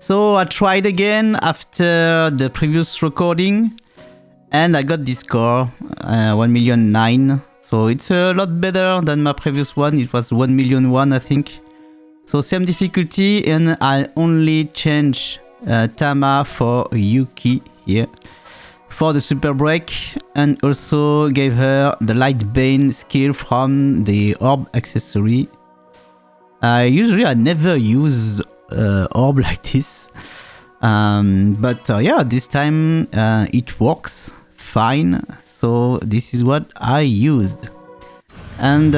So I tried again after the previous recording and I got this score, 1,000,009. So it's a lot better than my previous one. It was 1,000,001, I think. So same difficulty, and I only change Tama for Yuki here for the super break, and also gave her the light bane skill from the orb accessory. Usually I never use orb like this, but yeah, this time it works fine. So this is what I used, and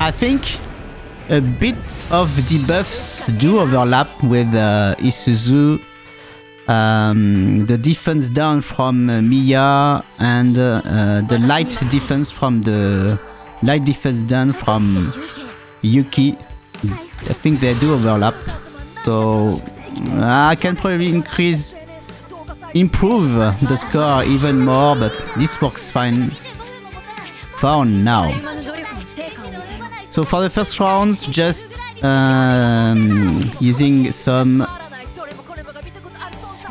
I think a bit of debuffs do overlap with Isuzu. The defense down from Mia and the light defense down from Yuki. I think they do overlap, so I can probably improve the score even more, but this works fine for now. So for the first rounds, just using some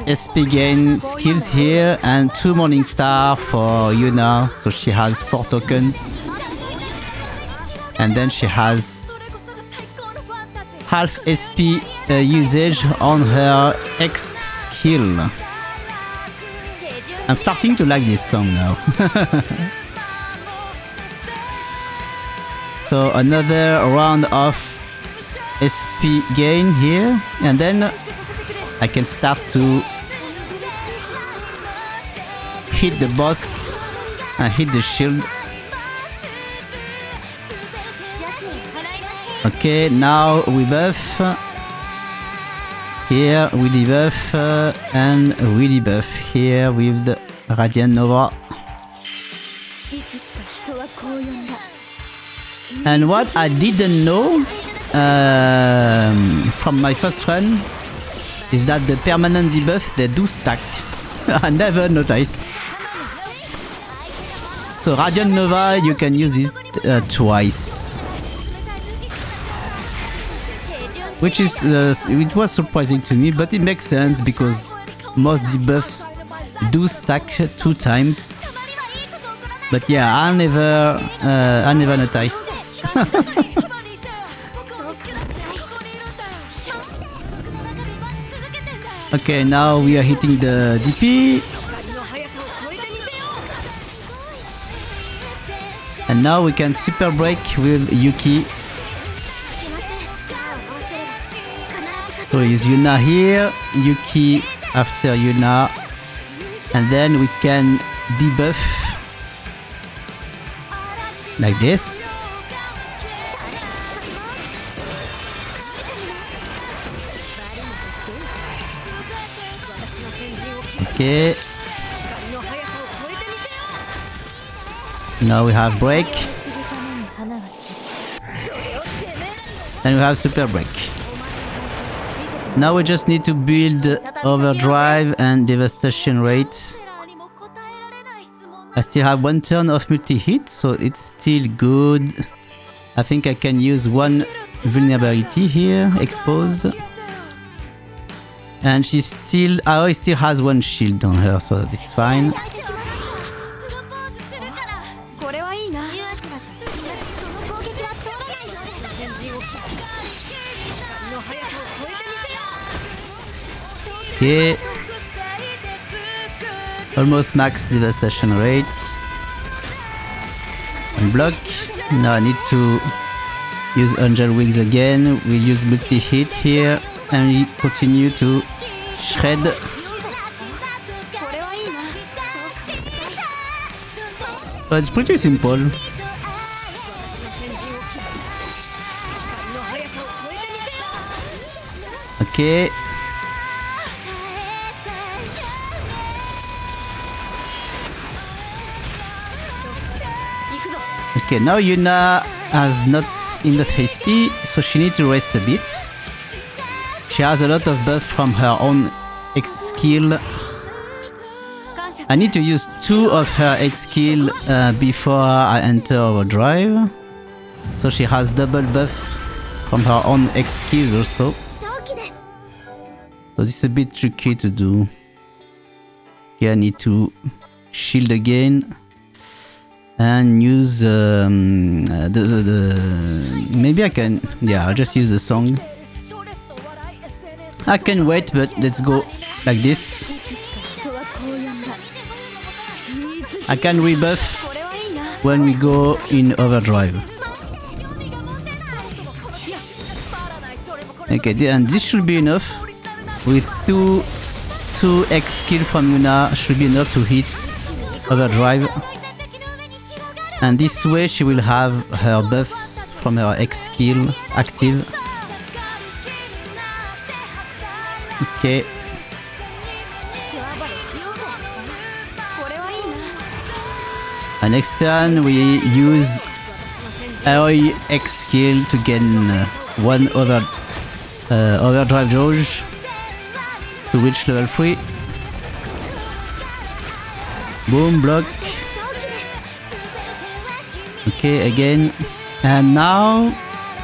SP gain skills here and 2 Morning Star for Yuna, so she has 4 tokens, and then she has half SP usage on her X skill. I'm starting to like this song now. So another round of SP gain here, and then I can start to hit the boss and hit the shield. Okay, now we buff. Here we debuff and we debuff here with the Radiant Nova. And what I didn't know from my first run is that the permanent debuff, they do stack. I never noticed. So Radiant Nova, you can use it twice, which is it was surprising to me, but it makes sense because most debuffs do stack 2 times. But yeah, I never noticed. Okay, now we are hitting the DP. And now we can super break with Yuki. So we use Yuna here, Yuki after Yuna, and then we can debuff like this. Okay. Now we have break. And we have super break. Now we just need to build overdrive and devastation rate. I still have 1 turn of multi-hit, so it's still good. I think I can use 1 vulnerability here, exposed. And she still has 1 shield on her, so that's fine. Okay. Almost max devastation rates. And block. Now I need to use Angel Wings again. We use multi-hit here. And we continue to shred. So it's pretty simple. Okay. Okay, now Yuna has not enough HP, so she needs to rest a bit. She has a lot of buff from her own X skill. I need to use 2 of her X skill before I enter overdrive. So she has double buff from her own X skills also. So this is a bit tricky to do. Okay, I need to shield again and use maybe I can, yeah, I'll just use the song. I can wait, but let's go like this. I can rebuff when we go in overdrive. Okay, and this should be enough. With 2x skill from Yuna should be enough to hit overdrive. And this way she will have her buffs from her X skill active. Okay. And next turn we use Aoi X skill to gain one overdrive dodge to reach level 3. Boom, block. Okay, again. And now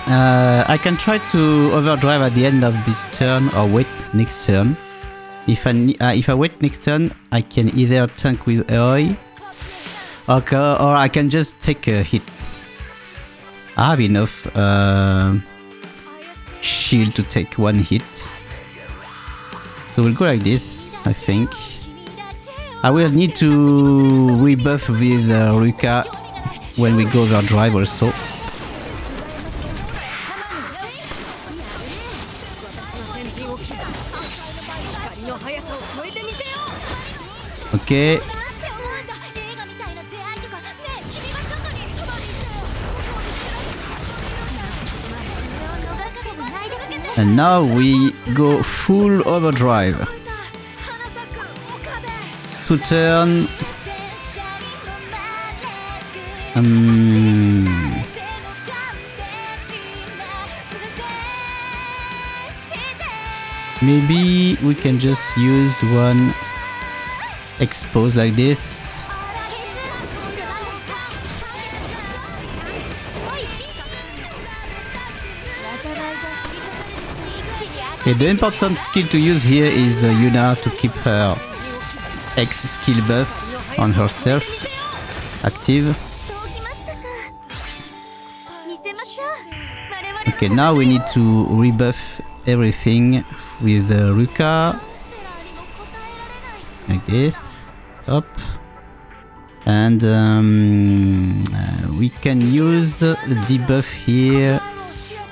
I can try to overdrive at the end of this turn or wait next turn. If I wait next turn, I can either tank with Aoi or I can just take a hit. I have enough shield to take one hit. So we'll go like this, I think. I will need to rebuff with Ruka when we go overdrive also. Okay. And now we go full overdrive. 2 turn. Maybe we can just use one expose like this. Okay, the important skill to use here is Yuna to keep her X skill buffs on herself active. Okay, now we need to rebuff everything with Ruka. Like this. Up. And we can use the debuff here.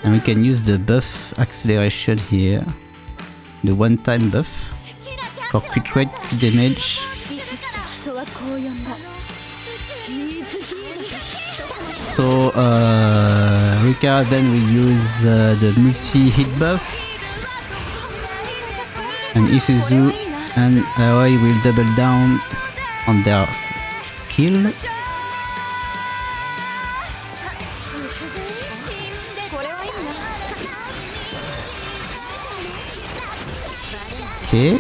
And we can use the buff acceleration here. The one-time buff. For crit rate, crit damage. So Ruka then we use the multi-hit buff. And Isuzu and Aoi will double down on their skill. Okay.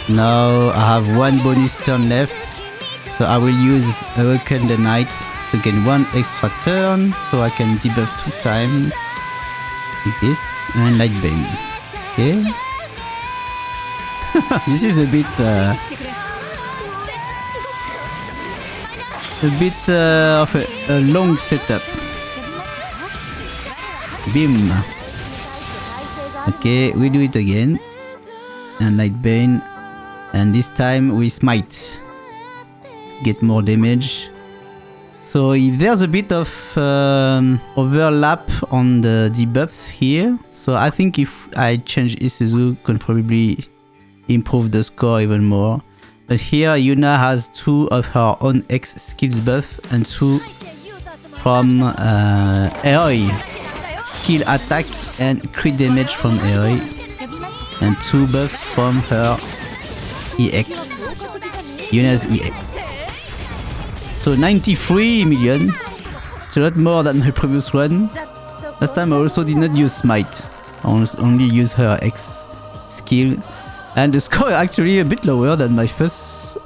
Now I have one bonus turn left, so I will use Awaken the Knight to gain one extra turn, so I can debuff 2 times like this, and Light Beam. Okay. This is a bit of a long setup. Beam. Okay, we do it again. And Light Bane. And this time we smite. Get more damage. So if there's a bit of overlap on the debuffs here. So I think if I change Isuzu, can probably improve the score even more. But here Yuna has 2 of her own X skills buff and 2 from Aoi. Skill attack and crit damage from Aoi. And 2 buffs from her EX. Yuna's EX. So 93 million. It's a lot more than the previous one. Last time I also did not use Smite. I only use her X skill. And the score is actually a bit lower than my first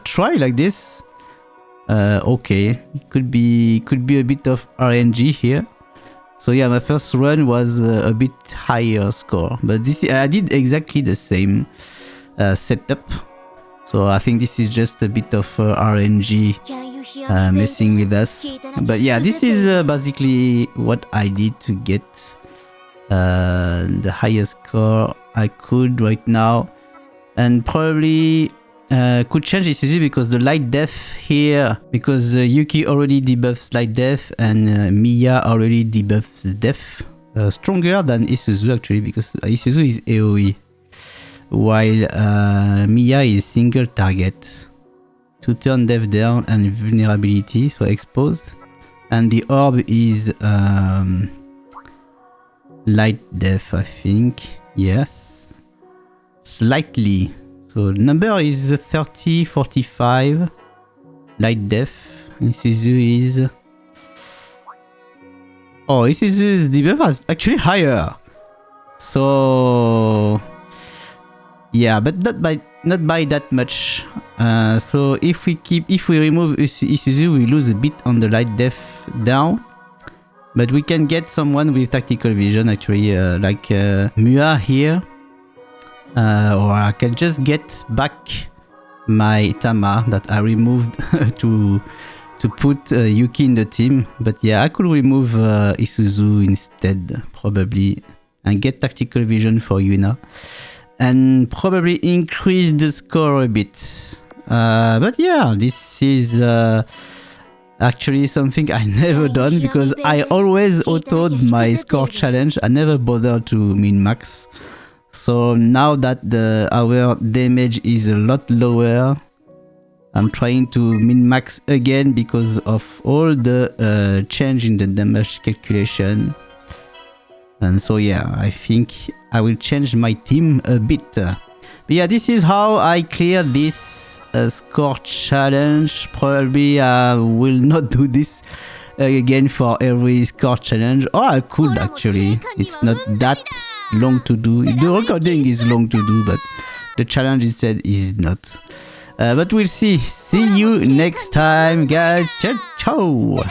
try like this. Okay, could be a bit of RNG here. So yeah, my first run was a bit higher score, but this I did exactly the same setup. So I think this is just a bit of RNG messing with us. But yeah, this is basically what I did to get the highest score I could right now, and probably could change Isuzu because the light def here, because Yuki already debuffs light def and Miya already debuffs def stronger than Isuzu actually, because Isuzu is AoE while Miya is single target to turn def down and vulnerability, so exposed, and the orb is light def, I think. Yes, slightly. So number is 30, 45. Light def. Isuzu is... Oh, Isuzu's debuff is actually higher. So... yeah, but not by that much. So if we remove Isuzu, we lose a bit on the light def down. But we can get someone with tactical vision actually, like Mua here. Or I can just get back my Tama that I removed to put Yuki in the team. But yeah, I could remove Isuzu instead, probably, and get tactical vision for Yuna, and probably increase the score a bit. But yeah, this is actually something I never done, because I always autoed my score challenge. I never bothered to min-max. So now that our damage is a lot lower, I'm trying to min-max again because of all the change in the damage calculation. And so yeah, I think I will change my team a bit. But yeah, this is how I clear this score challenge. Probably I will not do this again for every score challenge, or I could actually. It's not that long to do. The recording is long to do, but the challenge instead is not. But we'll see. See you next time, guys. Ciao, ciao.